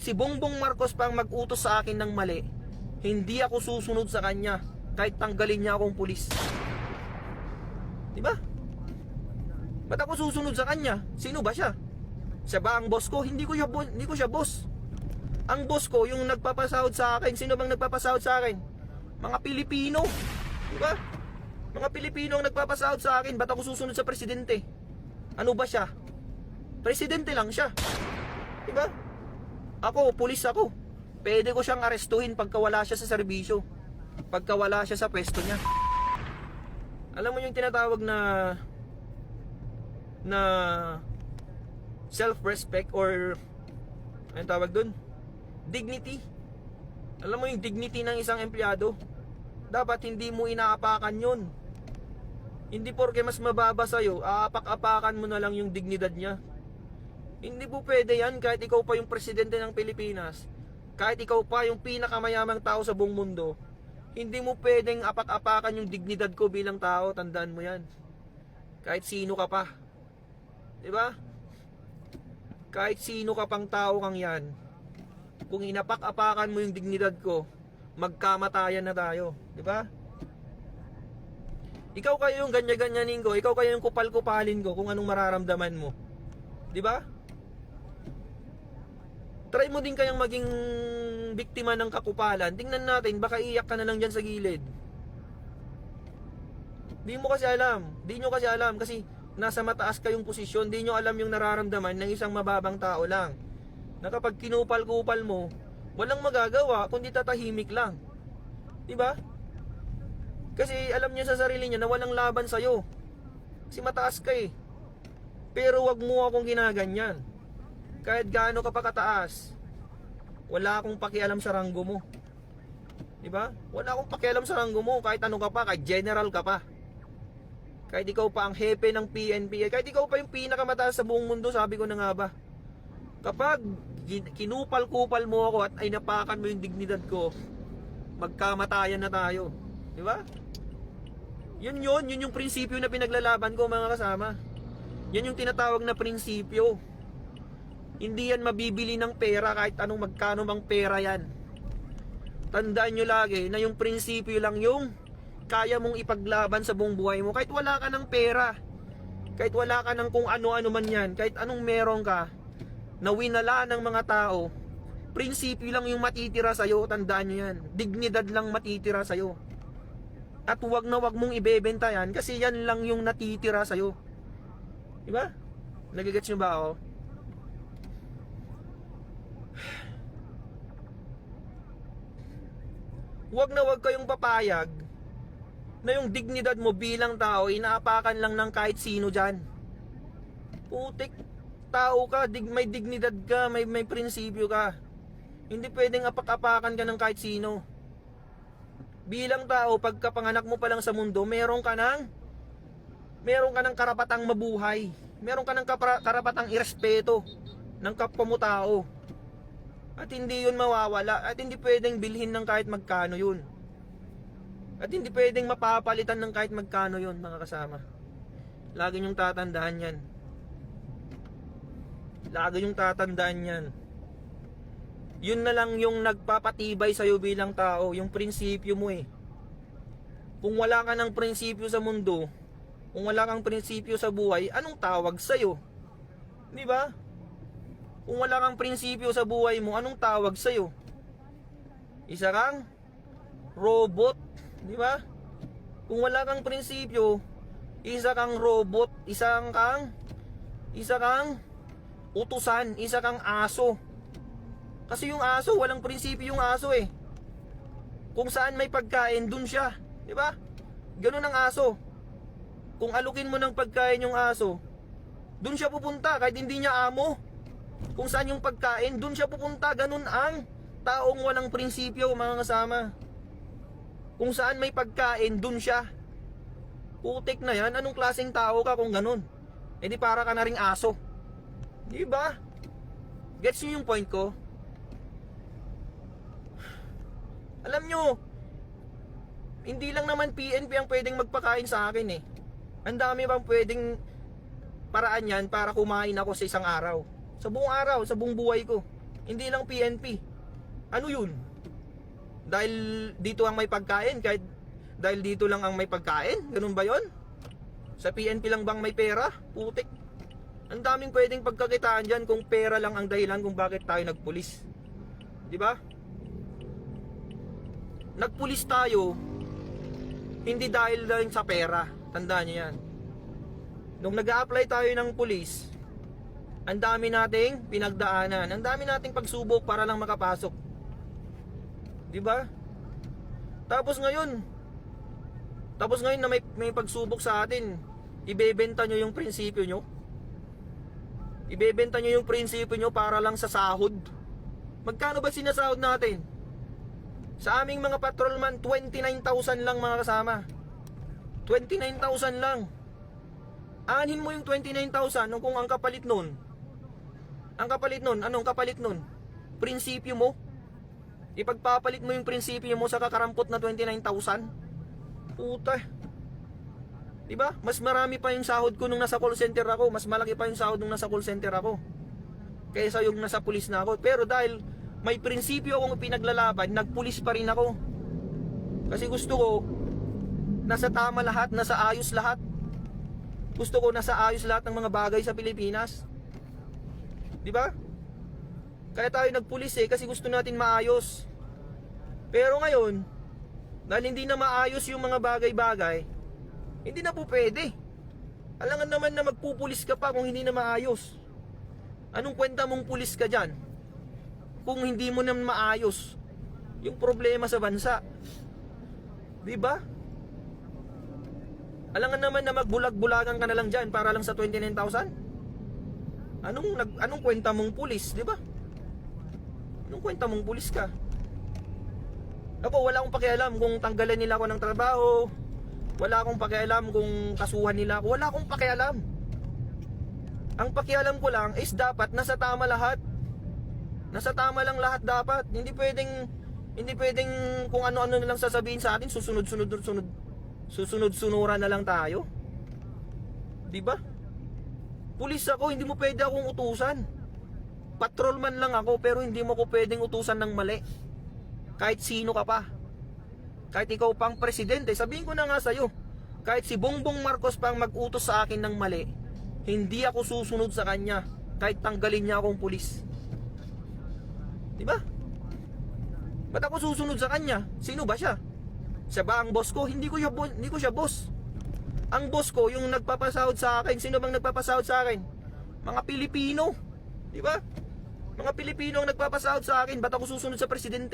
Si Bongbong Marcos pang mag-utos sa akin ng mali, hindi ako susunod sa kanya kahit tanggalin niya akong pulis. Diba? Ba't ako susunod sa kanya? Sino ba siya? Siya ba ang boss ko? Hindi ko siya boss. Ang boss ko, yung nagpapasahod sa akin. Sino bang nagpapasahod sa akin? Mga Pilipino. Diba? Mga Pilipino ang nagpapasahod sa akin. Ba't ako susunod sa presidente? Ano ba siya? Presidente lang siya. Diba? Ako, pulis ako. Pwede ko siyang arestuhin pagka wala siya sa serbisyo. Pagka wala siya sa pwesto niya. Alam mo yung tinatawag na self-respect or anong tawag dun? Dignity. Alam mo yung dignity ng isang empleyado? Dapat hindi mo inaapakan yun. Hindi porke mas mababa sa'yo, aapak-apakan mo na lang yung dignidad niya. Hindi po pwede yan kahit ikaw pa yung presidente ng Pilipinas. Kahit ikaw pa yung pinakamayamang tao sa buong mundo. Hindi mo pwedeng apak-apakan yung dignidad ko bilang tao. Tandaan mo yan. Kahit sino ka pa. Diba? Kahit sino ka pang tao kang yan. Kung inapak-apakan mo yung dignidad ko, magkamatayan na tayo. Diba? Ikaw kayo yung ganya-ganyanin ko. Ikaw kayo yung kupal-kupalin ko kung anong mararamdaman mo. Diba? Try mo din kayang maging biktima ng kakupalan. Tingnan natin, baka iyak ka na lang dyan sa gilid. Di mo kasi alam. Di nyo kasi alam kasi nasa mataas kayong posisyon. Di nyo alam yung nararamdaman ng isang mababang tao lang. Na kapag kinupal-kupal mo, walang magagawa kundi tatahimik lang. Diba? Kasi alam niya sa sarili niya na walang laban sa'yo. Kasi mataas ka eh. Pero wag mo akong ginaganyan. Kahit gaano ka pa kataas, wala akong pakialam sa ranggo mo. Diba? Wala akong pakialam sa ranggo mo. Kahit ano ka pa, kahit general ka pa. Kahit ikaw pa ang hepe ng PNP, kahit ikaw pa yung pinakamataas sa buong mundo, sabi ko na nga ba. Kapag kinupal-kupal mo ako at ay napakan mo yung dignidad ko, magkamatayan na tayo. Diba? Yun yung prinsipyo na pinaglalaban ko, mga kasama. Yan yung tinatawag na prinsipyo. Hindi yan mabibili ng pera kahit anong magkano mang pera yan. Tandaan nyo lagi na yung prinsipyo lang yung kaya mong ipaglaban sa buong buhay mo. Kahit wala ka ng pera, kahit wala ka ng kung ano-ano man yan, kahit anong meron ka, na winala ng mga tao, prinsipyo lang yung matitira sa'yo. Tandaan nyo yan. Dignidad lang matitira sa'yo. At wag na wag mong ibebenta yan kasi yan lang yung natitira sa'yo. Diba? Nagigets nyo ba ako? Wag na wag kayong papayag na yung dignidad mo bilang tao inaapakan lang ng kahit sino dyan. Putik, tao ka, may dignidad ka, may prinsipyo ka. Hindi pwedeng apak-apakan ka ng kahit sino. Bilang tao, pagkapanganak mo pa lang sa mundo, meron ka ng karapatang mabuhay. Meron ka ng karapatang irespeto ng kapwa mo tao. At hindi yun mawawala. At hindi pwedeng bilhin ng kahit magkano yun. At hindi pwedeng mapapalitan ng kahit magkano yun, mga kasama. Lagi nyong tatandaan yan. Lagi nyong tatandaan yan. Yun na lang yung nagpapatibay sa'yo bilang tao. Yung prinsipyo mo eh. Kung wala ka ng prinsipyo sa mundo, kung wala kang prinsipyo sa buhay, anong tawag sa'yo? Di ba? Kung wala kang prinsipyo sa buhay mo, anong tawag sa'yo? Isa kang robot, di ba? Kung wala kang prinsipyo, isa kang robot, isa kang utusan, isa kang aso. Kasi yung aso, walang prinsipyo yung aso eh. Kung saan may pagkain, dun siya, di ba? Ganun ang aso. Kung alukin mo ng pagkain yung aso, dun siya pupunta kahit hindi niya amo. Kung saan yung pagkain, dun siya pupunta. Ganun ang taong walang prinsipyo, mga kasama. Kung saan may pagkain, dun siya. Putik na yan. Anong klaseng tao ka kung ganun? E di para ka na ring aso. Di ba? Gets nyo yung point ko? Alam nyo, hindi lang naman PNP ang pwedeng magpakain sa akin eh. Ang dami bang pwedeng paraan yan para kumain ako sa isang araw. Sa buong araw, sa buong buhay ko. Hindi lang PNP. Ano yun? Dahil dito ang may pagkain, kahit dahil dito lang ang may pagkain? Ganun ba yon? Sa PNP lang bang may pera? Putik. Ang daming pwedeng pagkakitaan dyan kung pera lang ang dahilan kung bakit tayo nagpulis. Di ba? Nagpulis tayo hindi dahil lang sa pera. Tandaan niyo yan. Nung nag-a-apply tayo ng pulis, ang dami nating pinagdaanan, ang dami nating pagsubok para lang makapasok. Di ba? Tapos ngayon na may pagsubok sa atin, ibebenta nyo yung prinsipyo nyo. Ibebenta nyo yung prinsipyo nyo para lang sa sahod. Magkano ba sinasahod natin? Sa aming mga patrolman, 29,000 lang mga kasama. 29,000 lang. Aanhin mo yung 29,000 kung ang kapalit nun. Anong kapalit nun? Prinsipyo mo. Ipagpapalit mo yung prinsipyo mo sa kakarampot na 29,000. Puta. Diba? Mas marami pa yung sahod ko nung nasa call center ako. Mas malaki pa yung sahod nung nasa call center ako kaysa yung nasa pulis na ako. Pero dahil may prinsipyo akong pinaglalaban, nagpulis pa rin ako. Kasi gusto ko nasa tama lahat, nasa ayos lahat. Gusto ko nasa ayos lahat ng mga bagay sa Pilipinas. Diba? Kaya tayo nagpulis kasi gusto natin maayos. Pero ngayon, dahil hindi na maayos yung mga bagay-bagay, hindi na po pwede. Alangan naman na magpupulis ka pa kung hindi na maayos. Anong kwenta mong pulis ka dyan kung hindi mo na maayos yung problema sa bansa? Diba? Alangan naman na magbulag-bulagan ka na lang dyan para lang sa 29,000? Anong kwenta mong pulis, diba? Anong kwenta mong pulis ka? Ako, wala akong pakialam kung tanggalan nila ako ng trabaho. Wala akong pakialam kung kasuhan nila ako. Wala akong pakialam. Ang pakialam ko lang is dapat nasa tama lahat. Nasa tama lang lahat dapat. Hindi pwedeng kung ano-ano na lang sasabihin sa atin, susunod-sunuran na lang tayo. Diba? Pulis ako, hindi mo pwede akong utusan. Patrolman lang ako, pero hindi mo ko pwedeng utusan ng mali. Kahit sino ka pa. Kahit ikaw pang presidente, sabihin ko na nga sa'yo, kahit si Bongbong Marcos pang mag-utos sa akin ng mali, hindi ako susunod sa kanya kahit tanggalin niya akong pulis. Diba? Ba't ako susunod sa kanya? Sino ba siya? Siya ba ang boss ko? Hindi ko siya boss. Ang boss ko, yung nagpapasahod sa akin. Sino bang nagpapasahod sa akin? Mga Pilipino. Diba? Mga Pilipino ang nagpapasahod sa akin. Ba't ako susunod sa presidente?